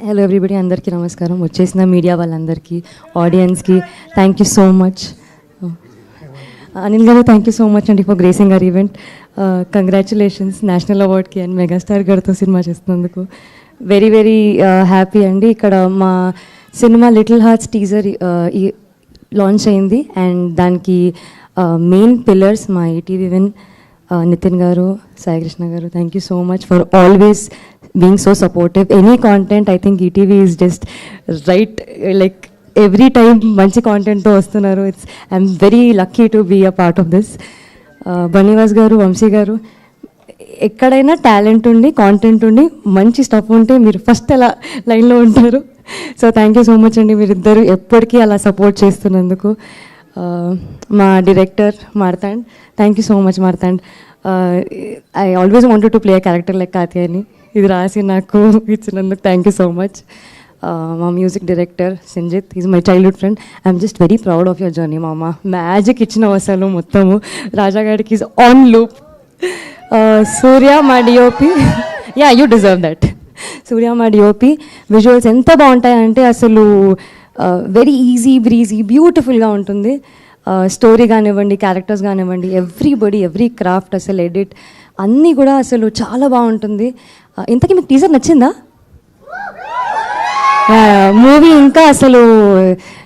Hello everybody, అందరికీ నమస్కారం. వచ్చేసిన మీడియా వాళ్ళందరికీ, ఆడియన్స్కి thank you so much. Anil గారు థ్యాంక్ యూ సో మచ్ అండి for gracing our event. Congratulations national అవార్డ్కి అండ్ మెగాస్టార్ గారితో సినిమా చేస్తున్నందుకు. వెరీ వెరీ హ్యాపీ అండి. ఇక్కడ మా సినిమా లిటిల్ హార్ట్స్ టీజర్ లాంచ్ అయింది అండ్ దానికి మెయిన్ పిల్లర్స్ మా ఈటీవీ విన్ నితిన్ గారు, సాయి కృష్ణ గారు. Thank you so much for always being so supportive. Any content, I think ETV is just right, like every time manchi content to vastunaru. I'm very lucky to be a part of this. Banivas garu, Vamsi garu, ekkadaina talent undi, content undi, manchi stuff unte meer first ala line lo untaru. So thank you so much andi, meer iddaru eppadiki ala support chestunnanduku. Ma director Martand, thank you so much Martand. I always wanted to play a character like Katyayani. ఇది రాసి నాకు ఇచ్చినందుకు thank you so much. మా music director Sanjith, is my childhood friend. I'm just very proud of your journey మామ. Magic ఇచ్చిన అసలు మొత్తము. రాజాగాడికి ఈజ్ ఆన్ లూప్. సూర్య మా DOP, yeah you deserve that. Surya మా డిఓపి విజువల్స్ ఎంత బాగుంటాయంటే అసలు వెరీ ఈజీ బ్రీజీ బ్యూటిఫుల్గా ఉంటుంది. స్టోరీ కానివ్వండి, క్యారెక్టర్స్ కానివ్వండి, ఎవ్రీ క్రాఫ్ట్, అసలు ఎడిట్ అన్నీ కూడా అసలు చాలా బాగుంటుంది. ఇంతకీ మీకు టీజర్ నచ్చిందా? మూవీ ఇంకా అసలు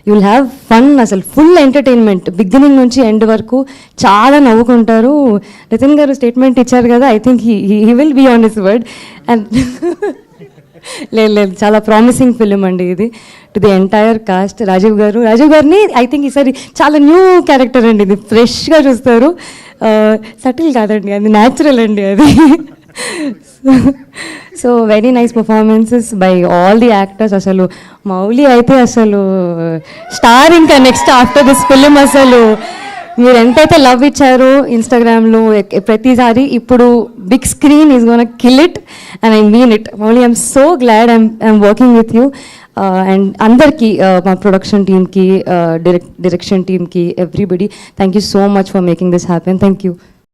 యూ విల్ హ్యావ్ ఫన్, అసలు ఫుల్ ఎంటర్టైన్మెంట్ బిగినింగ్ నుంచి ఎండ్ వరకు చాలా నవ్వుకుంటారు. నితిన్ గారు స్టేట్మెంట్ ఇచ్చారు కదా, I think he will be on his word. And లేదు చాలా ప్రామిసింగ్ ఫిలిం అండి ఇది. To the entire cast, Rajeev గారిని ఐ థింక్ ఈసారి చాలా న్యూ క్యారెక్టర్ అండి ఇది. ఫ్రెష్గా చూస్తారు. సటిల్ కాదండి, అది న్యాచురల్ అండి అది. So very nice performances by all the actors. అసలు మౌలి అయితే అసలు స్టార్ ఇంకా నెక్స్ట్ ఆఫ్టర్ దిస్ ఫిలిం. అసలు మీరు ఎంతైతే లవ్ ఇచ్చారో ఇన్స్టాగ్రామ్లో ప్రతిసారి, ఇప్పుడు big screen is gonna kill it and I mean it. Mouli, I'm so glad I'm working with you. And అందరికీ, మా ప్రొడక్షన్ టీమ్కి, డైరెక్షన్ టీమ్కి, everybody thank you so much for making this happen. Thank you.